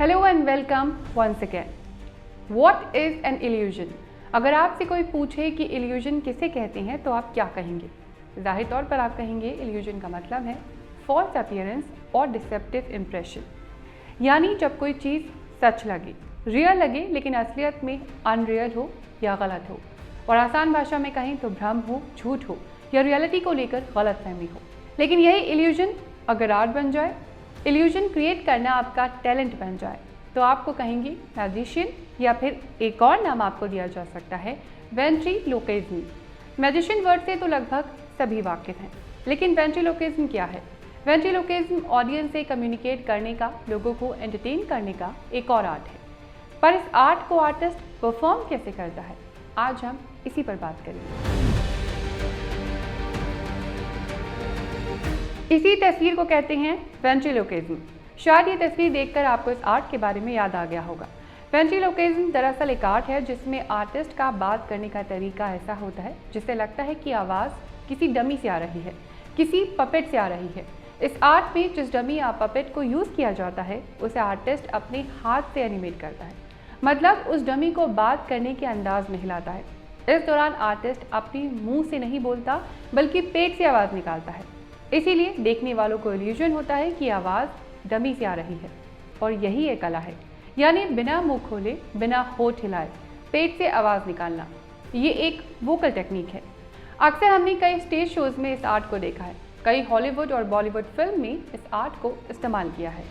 Hello and welcome once again. What is an illusion? अगर आपसे कोई पूछे कि इल्यूजन किसे कहते हैं तो आप क्या कहेंगे? जाहिर तौर पर आप कहेंगे इल्यूजन का मतलब है फॉल्स अपीयरेंस और डिसेप्टिव इम्प्रेशन, यानी जब कोई चीज़ सच लगे, रियल लगे लेकिन असलियत में अनरियल हो या गलत हो, और आसान भाषा में कहें तो भ्रम हो, झूठ हो या रियलिटी को लेकर गलतफहमी हो। लेकिन यही इल्यूजन अगर आर्ट बन जाए, इल्यूजन क्रिएट करना आपका टैलेंट बन जाए, तो आपको कहेंगे मैजिशियन, या फिर एक और नाम आपको दिया जा सकता है वेंट्रीलोक्विज्म। मैजिशियन वर्ड से तो लगभग सभी वाकिफ हैं, लेकिन वेंट्रीलोक्विज्म क्या है? वेंट्रीलोक्विज्म ऑडियंस से कम्युनिकेट करने का, लोगों को एंटरटेन करने का एक और आर्ट है। पर इस आर्ट को आर्टिस्ट परफॉर्म कैसे करता है, आज हम इसी पर बात करेंगे। इसी तस्वीर को कहते हैं वेंट्रीलोक्विज्म। शायद ये तस्वीर देखकर आपको इस आर्ट के बारे में याद आ गया होगा। वेंट्रीलोक्विज्म दरअसल एक आर्ट है जिसमें आर्टिस्ट का बात करने का तरीका ऐसा होता है जिससे लगता है कि आवाज़ किसी डमी से आ रही है, किसी पपेट से आ रही है। इस आर्ट में जिस डमी या पपेट को यूज़ किया जाता है उसे आर्टिस्ट अपने हाथ से एनिमेट करता है, मतलब उस डमी को बात करने के अंदाज में हिलाता है। इस दौरान आर्टिस्ट अपने मुंह से नहीं बोलता बल्कि पेट से आवाज़ निकालता है, इसीलिए देखने वालों को इल्यूजन होता है कि आवाज़ डमी से आ रही है। और यही एक कला है, यानी बिना मुंह खोले, बिना होठ हिलाए पेट से आवाज़ निकालना। ये एक वोकल टेक्निक है। अक्सर हमने कई स्टेज शोज़ में इस आर्ट को देखा है। कई हॉलीवुड और बॉलीवुड फिल्म में इस आर्ट को इस्तेमाल किया है।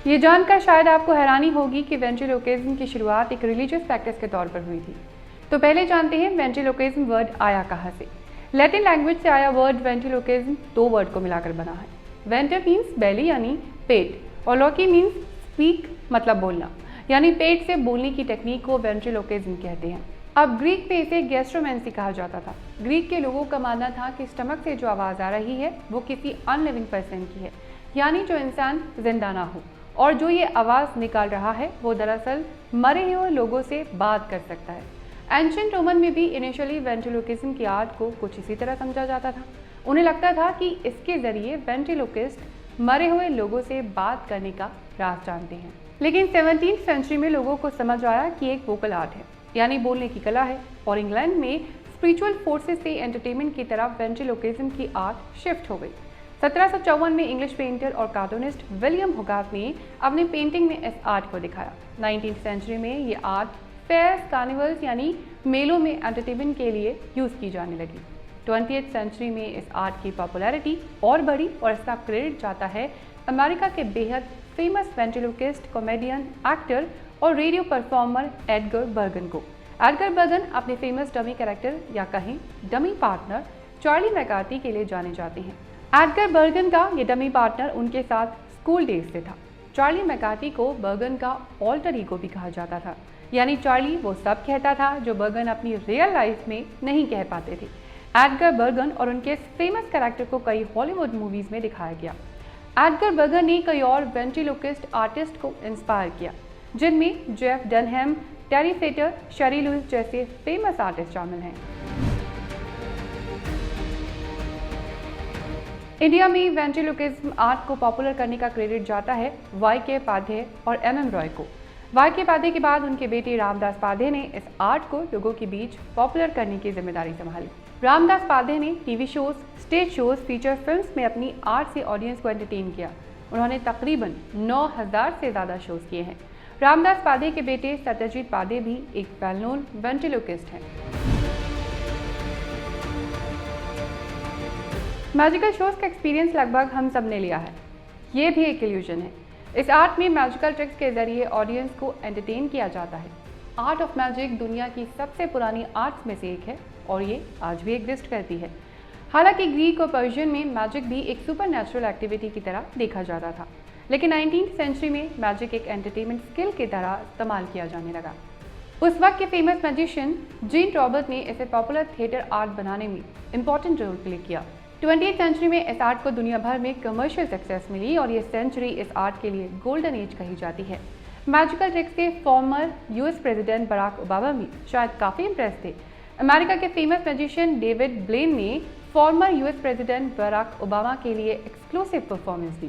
ये जानकर शायद आपको हैरानी होगी कि वेंट्रीलोक्विज्म की शुरुआत एक रिलीजियस प्रैक्टिस के तौर पर हुई थी। तो पहले जानते हैं वेंट्रीलोक्विज्म वर्ड आया कहाँ से। लैटिन लैंग्वेज से आया वर्ड वेंट्रीलोक्विज्म दो वर्ड को मिलाकर बना है। वेंटर मीन्स बेली यानी पेट, और लोकी मीन्स स्पीक मतलब बोलना, यानी पेट से बोलने की टेक्निक को वेंट्रीलोक्विज्म कहते हैं। अब ग्रीक में इसे गैस्ट्रोमेंसी कहा जाता था। ग्रीक के लोगों का मानना था कि स्टमक से जो आवाज़ आ रही है वो किसी अनलिविंग पर्सन की है, यानी जो इंसान जिंदा ना हो, और जो ये आवाज़ निकाल रहा है वो दरअसल मरे हुए लोगों से बात कर सकता है। एंशिएंट रोमन में भी इनिशियली वेंट्रीलोक्विज्म की आर्ट को कुछ इसी तरह समझा जाता था। उन्हें लगता था कि इसके जरिए वेंट्रीलोक्विस्ट मरे हुए लोगों से बात करने का राज जानते हैं। लेकिन 17वीं सेंचुरी में लोगों को समझ आया कि एक वोकल आर्ट है, यानी बोलने की कला है, और इंग्लैंड में स्पिरिचुअल फोर्सेस से एंटरटेनमेंट की तरफ वेंट्रीलोक्विज्म की आर्ट शिफ्ट हो गई। 1754 में इंग्लिश पेंटर और कार्टूनिस्ट विलियम होगार्थ ने अपनी पेंटिंग में इस आर्ट को दिखाया। 19वीं सेंचुरी में ये आर्ट फेयर्स, कार्निवल्स यानी मेलों में एंटरटेनमेंट के लिए यूज़ की जाने लगी। 20वीं सेंचुरी में इस आर्ट की पॉपुलैरिटी और बढ़ी, और इसका क्रेडिट जाता है अमेरिका के बेहद फेमस वेंट्रीलोक्विस्ट, कॉमेडियन, एक्टर और रेडियो परफॉर्मर एडगर बर्गन को। एडगर बर्गन अपने फेमस डमी कैरेक्टर या कहें डमी पार्टनर चार्ली मैकार्टी के लिए जाने जाते हैं। एडगर बर्गन का ये डमी पार्टनर उनके साथ स्कूल डेज से था। चार्ली मैकार्टी को बर्गन का ऑल्टर ईगो भी कहा जाता था, यानी चार्ली वो सब कहता था जो बर्गन अपनी रियल लाइफ में नहीं कह पाते थे। एडगर बर्गन और उनके फेमस कैरेक्टर को कई हॉलीवुड मूवीज में दिखाया गया। एडगर बर्गन ने कई और वेंट्रीलोक्विस्ट आर्टिस्ट को इंस्पायर किया, जिनमें जेफ डनहैम, टेरी फेटर, शेरी लुइस जैसे फेमस आर्टिस्ट शामिल हैं। इंडिया में वेंट्रीलोक्विज्म आर्ट को पॉपुलर करने का क्रेडिट जाता है वाई.के. पाध्ये और एम.एम. रॉय को। वाई.के. पाध्ये के बाद उनके बेटे रामदास पाध्ये ने इस आर्ट को लोगों के बीच पॉपुलर करने की जिम्मेदारी संभाली। रामदास पाध्ये ने TV shows, stage shows, feature films में अपनी आर्ट से ऑडियंस को एंटरटेन किया। उन्होंने तकरीबन 9000 से ज़्यादा शोज किए हैं। रामदास पाध्ये के बेटे सत्यजीत पाध्ये भी एक वेल नोन वेंट्रीलोक्विस्ट हैं। मैजिकल शोज का एक्सपीरियंस लगभग हम सब ने लिया है। ये भी एक इल्यूजन है। इस आर्ट में मैजिकल ट्रिक्स के जरिए ऑडियंस को एंटरटेन किया जाता है। आर्ट ऑफ मैजिक दुनिया की सबसे पुरानी आर्ट्स में से एक है, और ये आज भी एग्जिस्ट करती है। हालांकि ग्रीक और पर्शियन में मैजिक भी एक सुपर नेचुरल एक्टिविटी की तरह देखा जाता था, लेकिन 19वीं सेंचुरी में मैजिक एक एंटरटेनमेंट स्किल की तरह इस्तेमाल किया जाने लगा। उस वक्त के फेमस मैजिशियन जीन रॉबर्ट ने इसे पॉपुलर थिएटर आर्ट बनाने में इंपॉर्टेंट रोल प्ले किया। 20वीं सेंचुरी में इस आर्ट को दुनिया भर में कमर्शियल सक्सेस मिली, और ये सेंचुरी इस आर्ट के लिए गोल्डन एज कही जाती है। मैजिकल ट्रिक्स के former US president Barack Obama भी शायद काफ़ी इंप्रेस थे। अमेरिका के फेमस मैजिशियन डेविड ब्लेन ने former US president Barack Obama के लिए एक्सक्लूसिव परफॉर्मेंस दी।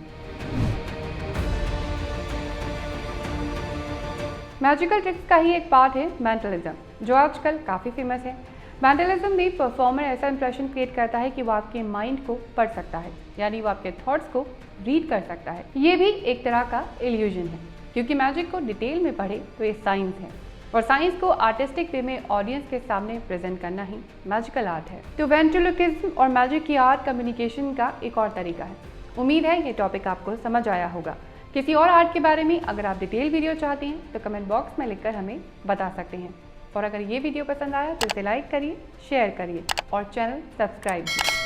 मैजिकल ट्रिक्स का ही एक पार्ट है मेंटलिज्म, जो आजकल काफ़ी फेमस है। मेंटलिज्म में परफॉर्मर ऐसा इंप्रेशन क्रिएट करता है कि वो आपके माइंड को पढ़ सकता है, यानी वो आपके थॉट्स को रीड कर सकता है। ये भी एक तरह का इल्यूजन है, क्योंकि मैजिक को डिटेल में पढ़े तो ये साइंस है, और साइंस को आर्टिस्टिक वे में ऑडियंस के सामने प्रेजेंट करना ही मैजिकल आर्ट है। तो वेंट्रिलोक्विज्म और मैजिक की आर्ट कम्युनिकेशन का एक और तरीका है। उम्मीद है ये टॉपिक आपको समझ आया होगा। किसी और आर्ट के बारे में अगर आप डिटेल वीडियो चाहते हैं तो कमेंट बॉक्स में लिखकर हमें बता सकते हैं। और अगर ये वीडियो पसंद आया तो इसे लाइक करिए, शेयर करिए और चैनल सब्सक्राइब कीजिए।